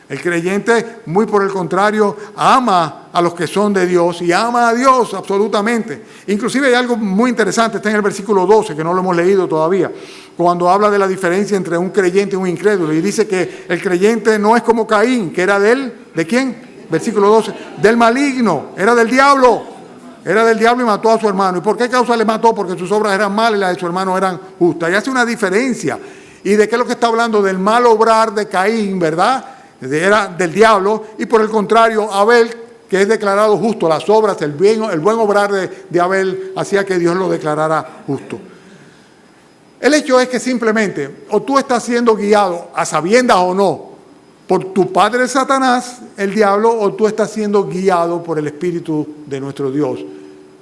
El creyente, muy por el contrario, ama a los que son de Dios y ama a Dios absolutamente. Inclusive hay algo muy interesante, está en el versículo 12, que no lo hemos leído todavía, cuando habla de la diferencia entre un creyente y un incrédulo. Y dice que el creyente no es como Caín, que era de él, ¿de quién? Versículo 12, del maligno, era del diablo. Era del diablo y mató a su hermano. ¿Y por qué causa le mató? Porque sus obras eran malas y las de su hermano eran justas. Y hace una diferencia. ¿Y de qué es lo que está hablando? Del mal obrar de Caín, ¿verdad? Era del diablo. Y por el contrario, Abel, que es declarado justo. Las obras, el buen obrar de Abel hacía que Dios lo declarara justo. El hecho es que simplemente, o tú estás siendo guiado, a sabiendas o no, por tu padre Satanás, el diablo, o tú estás siendo guiado por el Espíritu de nuestro Dios,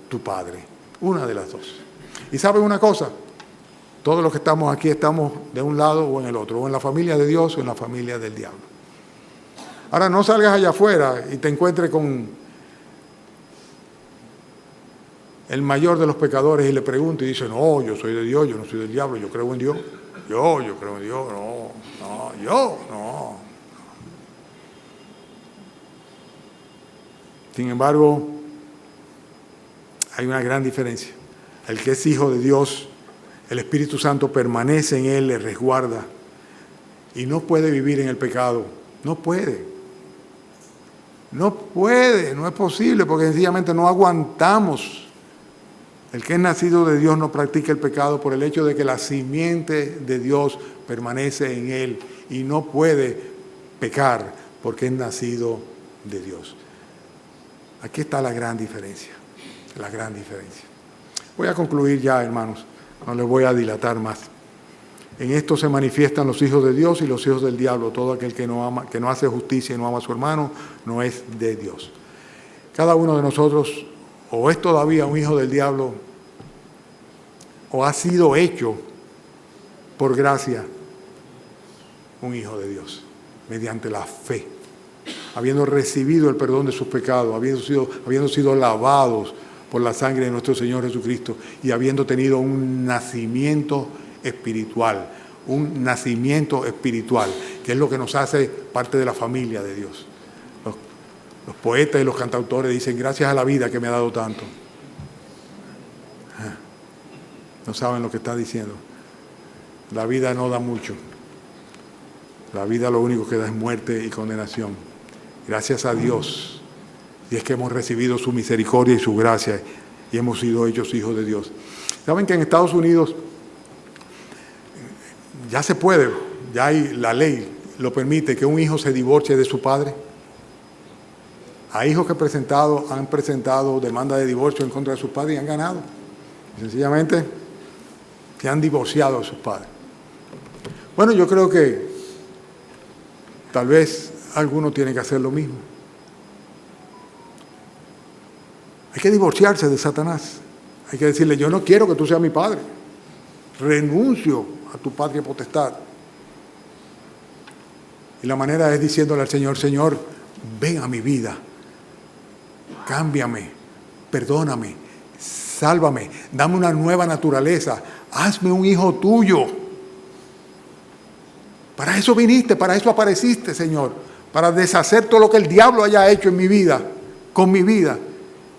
tu Padre. Una de las dos. Y ¿saben una cosa? Todos los que estamos aquí estamos de un lado o en el otro, o en la familia de Dios o en la familia del diablo. Ahora no salgas allá afuera y te encuentres con el mayor de los pecadores y le preguntes y dice, no, yo soy de Dios, yo no soy del diablo, yo creo en Dios. Yo creo en Dios, no. Sin embargo, hay una gran diferencia. El que es hijo de Dios, el Espíritu Santo permanece en él, le resguarda y no puede vivir en el pecado. No puede, no es posible porque sencillamente no aguantamos. El que es nacido de Dios no practica el pecado por el hecho de que la simiente de Dios permanece en él y no puede pecar porque es nacido de Dios. Aquí está la gran diferencia, Voy a concluir ya, hermanos, no les voy a dilatar más. En esto se manifiestan los hijos de Dios y los hijos del diablo. Todo aquel que no ama, que no hace justicia y no ama a su hermano, no es de Dios. Cada uno de nosotros o es todavía un hijo del diablo o ha sido hecho por gracia un hijo de Dios, mediante la fe, habiendo recibido el perdón de sus pecados, habiendo sido lavados por la sangre de nuestro Señor Jesucristo y habiendo tenido un nacimiento espiritual, que es lo que nos hace parte de la familia de Dios. Los poetas y los cantautores dicen, gracias a la vida que me ha dado tanto. No saben lo que está diciendo. La vida no da mucho. La vida lo único que da es muerte y condenación. Gracias a Dios. Y es que hemos recibido su misericordia y su gracia y hemos sido hechos hijos de Dios. ¿Saben que en Estados Unidos ya se puede, ya hay la ley, lo permite, que un hijo se divorcie de su padre? Hay hijos que han presentado demanda de divorcio en contra de sus padres y han ganado. Sencillamente se han divorciado de sus padres. Bueno, yo creo que tal vez alguno tiene que hacer lo mismo. Hay que divorciarse de Satanás. Hay que decirle, yo no quiero que tú seas mi padre. Renuncio a tu patria potestad. Y la manera es diciéndole al Señor, Señor, ven a mi vida. Cámbiame, perdóname, sálvame, dame una nueva naturaleza, hazme un hijo tuyo. Para eso viniste, para eso apareciste, Señor, para deshacer todo lo que el diablo haya hecho en mi vida, con mi vida,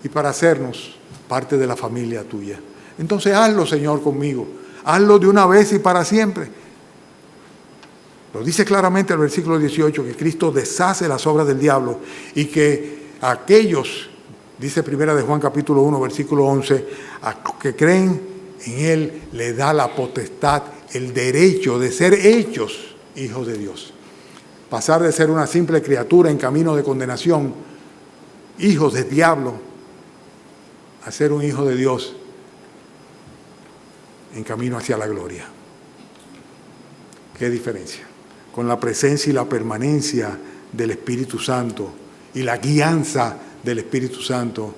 y para hacernos parte de la familia tuya. Entonces hazlo, Señor, conmigo, hazlo de una vez y para siempre. Lo dice claramente el versículo 18, que Cristo deshace las obras del diablo y que aquellos, dice Primera de Juan capítulo 1, versículo 11, a los que creen en Él le da la potestad, el derecho de ser hechos hijos de Dios. Pasar de ser una simple criatura en camino de condenación, hijos del diablo, a ser un hijo de Dios en camino hacia la gloria. ¿Qué diferencia? Con la presencia y la permanencia del Espíritu Santo y la guianza del Espíritu Santo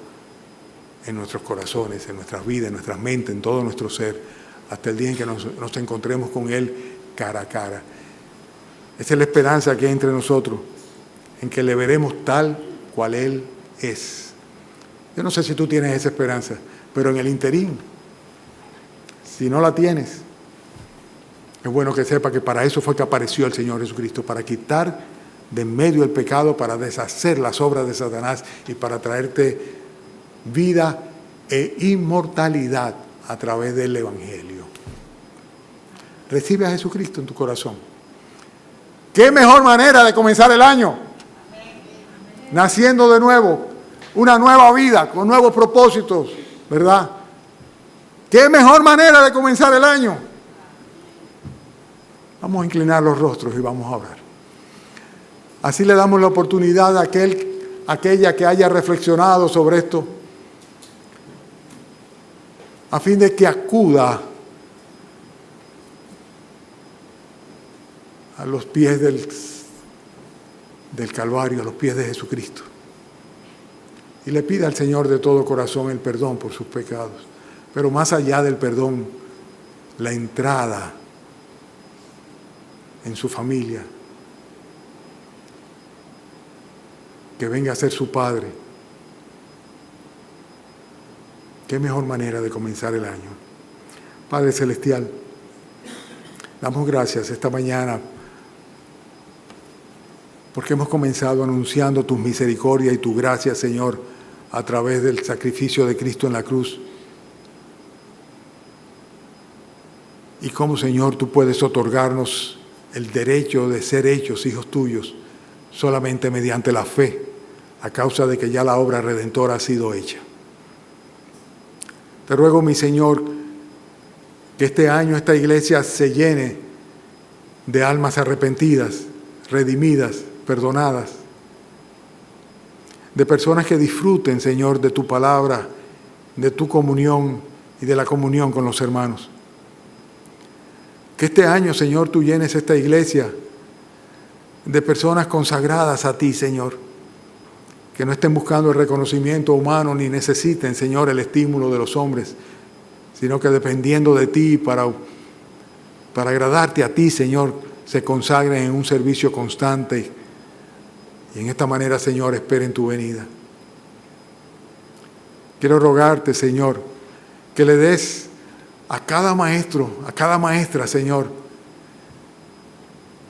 en nuestros corazones, en nuestras vidas, en nuestras mentes, en todo nuestro ser, hasta el día en que nos encontremos con Él cara a cara. Esa es la esperanza que hay entre nosotros, en que le veremos tal cual Él es. Yo no sé si tú tienes esa esperanza, pero en el interín, si no la tienes, es bueno que sepa que para eso fue que apareció el Señor Jesucristo, para quitar de en medio el pecado, para deshacer las obras de Satanás y para traerte vida e inmortalidad a través del Evangelio. Recibe a Jesucristo en tu corazón. ¿Qué mejor manera de comenzar el año? Naciendo de nuevo, una nueva vida, con nuevos propósitos, ¿verdad? ¿Qué mejor manera de comenzar el año? Vamos a inclinar los rostros y vamos a orar. Así le damos la oportunidad a aquella que haya reflexionado sobre esto, a fin de que acuda a los pies del Calvario, a los pies de Jesucristo, y le pida al Señor de todo corazón el perdón por sus pecados, pero más allá del perdón, la entrada en su familia, que venga a ser su Padre. Qué mejor manera de comenzar el año. Padre Celestial, damos gracias esta mañana porque hemos comenzado anunciando tu misericordia y tu gracia, Señor, a través del sacrificio de Cristo en la cruz. Y cómo, Señor, tú puedes otorgarnos el derecho de ser hechos hijos tuyos solamente mediante la fe, a causa de que ya la obra redentora ha sido hecha. Te ruego, mi Señor, que este año esta iglesia se llene de almas arrepentidas, redimidas, perdonadas, de personas que disfruten, Señor, de tu palabra, de tu comunión y de la comunión con los hermanos. Que este año, Señor, tú llenes esta iglesia de personas consagradas a ti, Señor, que no estén buscando el reconocimiento humano ni necesiten, Señor, el estímulo de los hombres, sino que dependiendo de ti para agradarte a ti, Señor, se consagren en un servicio constante y en esta manera, Señor, esperen tu venida. Quiero rogarte, Señor, que le des a cada maestro, a cada maestra, Señor,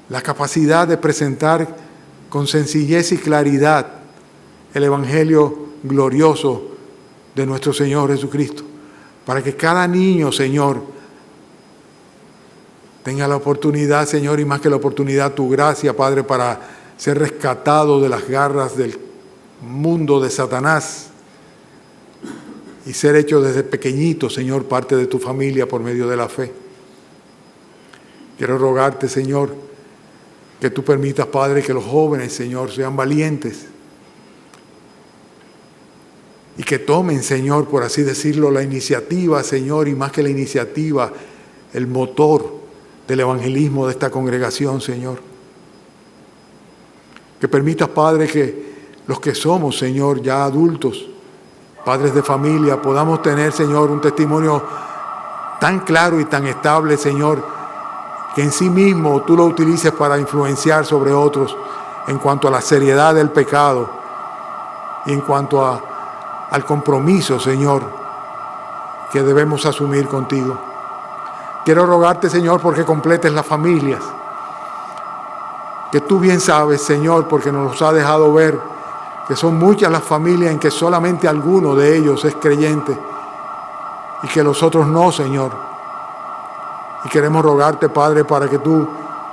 la capacidad de presentar con sencillez y claridad el Evangelio glorioso de nuestro Señor Jesucristo, para que cada niño, Señor, tenga la oportunidad, Señor, y más que la oportunidad, tu gracia, Padre, para ser rescatado de las garras del mundo de Satanás y ser hecho desde pequeñito, Señor, parte de tu familia por medio de la fe. Quiero rogarte, Señor, que tú permitas, Padre, que los jóvenes, Señor, sean valientes y que tomen, Señor, por así decirlo, la iniciativa, Señor, y más que la iniciativa, el motor del evangelismo de esta congregación, Señor. Que permitas, Padre, que los que somos, Señor, ya adultos, padres de familia, podamos tener, Señor, un testimonio tan claro y tan estable, Señor, que en sí mismo tú lo utilices para influenciar sobre otros en cuanto a la seriedad del pecado y en cuanto al compromiso, Señor, que debemos asumir contigo. Quiero rogarte, Señor, porque completes las familias, que tú bien sabes, Señor, porque nos los ha dejado ver, que son muchas las familias en que solamente alguno de ellos es creyente y que los otros no, Señor. Y queremos rogarte, Padre, para que tú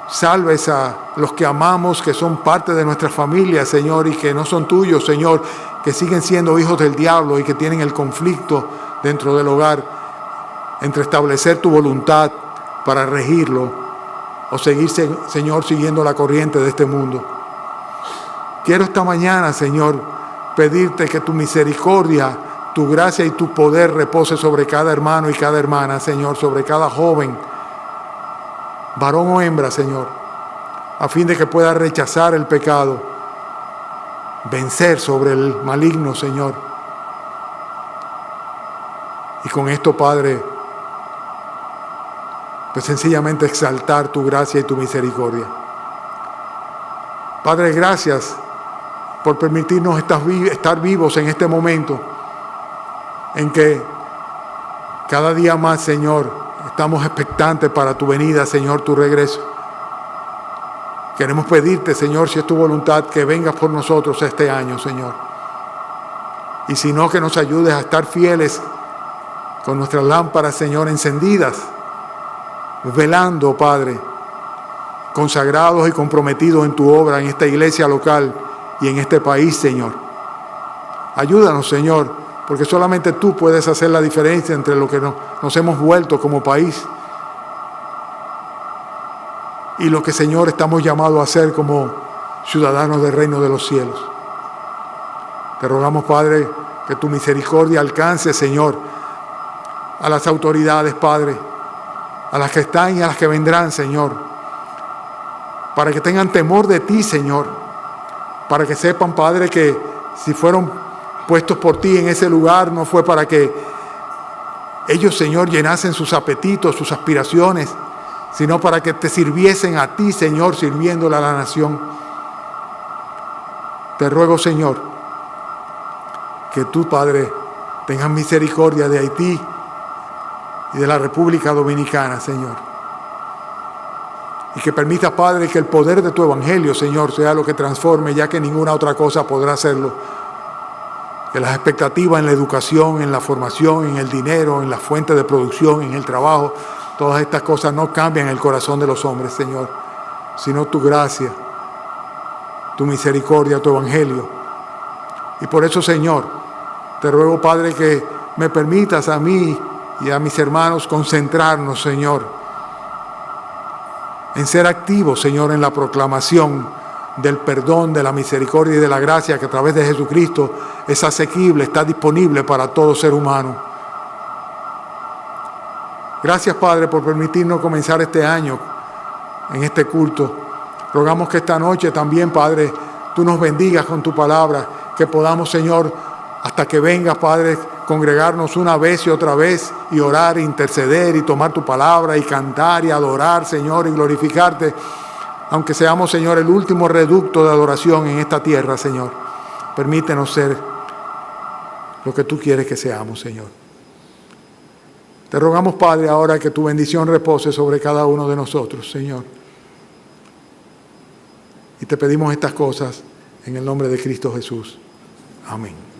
salves a los que amamos, que son parte de nuestra familia, Señor, y que no son tuyos, Señor, que siguen siendo hijos del diablo y que tienen el conflicto dentro del hogar entre establecer tu voluntad para regirlo o seguir, Señor, siguiendo la corriente de este mundo. Quiero esta mañana, Señor, pedirte que tu misericordia, tu gracia y tu poder repose sobre cada hermano y cada hermana, Señor, sobre cada joven, varón o hembra, Señor, a fin de que pueda rechazar el pecado, vencer sobre el maligno, Señor. Y con esto, Padre, pues sencillamente exaltar tu gracia y tu misericordia. Padre, gracias por permitirnos estar vivos en este momento en que cada día más, Señor, estamos expectantes para tu venida, Señor, tu regreso. Queremos pedirte, Señor, si es tu voluntad, que vengas por nosotros este año, Señor. Y si no, que nos ayudes a estar fieles con nuestras lámparas, Señor, encendidas, velando, Padre, consagrados y comprometidos en tu obra, en esta iglesia local y en este país, Señor. Ayúdanos, Señor, porque solamente tú puedes hacer la diferencia entre lo que nos hemos vuelto como país y lo que, Señor, estamos llamados a hacer como ciudadanos del reino de los cielos. Te rogamos, Padre, que tu misericordia alcance, Señor, a las autoridades, Padre, a las que están y a las que vendrán, Señor, para que tengan temor de ti, Señor, para que sepan, Padre, que si fueron puestos por ti en ese lugar, no fue para que ellos, Señor, llenasen sus apetitos, sus aspiraciones, sino para que te sirviesen a ti, Señor, sirviéndole a la nación. Te ruego, Señor, que tú, Padre, tengas misericordia de Haití y de la República Dominicana, Señor. Y que permitas, Padre, que el poder de tu evangelio, Señor, sea lo que transforme, ya que ninguna otra cosa podrá hacerlo. Que las expectativas en la educación, en la formación, en el dinero, en la fuente de producción, en el trabajo, todas estas cosas no cambian el corazón de los hombres, Señor, sino tu gracia, tu misericordia, tu evangelio. Y por eso, Señor, te ruego, Padre, que me permitas a mí y a mis hermanos concentrarnos, Señor, en ser activos, Señor, en la proclamación del perdón, de la misericordia y de la gracia que a través de Jesucristo es asequible, está disponible para todo ser humano. Gracias, Padre, por permitirnos comenzar este año en este culto. Rogamos que esta noche también, Padre, tú nos bendigas con tu palabra, que podamos, Señor, hasta que vengas, Padre, congregarnos una vez y otra vez y orar, interceder y tomar tu palabra y cantar y adorar, Señor, y glorificarte, aunque seamos, Señor, el último reducto de adoración en esta tierra, Señor. Permítenos ser lo que tú quieres que seamos, Señor. Te rogamos, Padre, ahora que tu bendición repose sobre cada uno de nosotros, Señor. Y te pedimos estas cosas en el nombre de Cristo Jesús. Amén.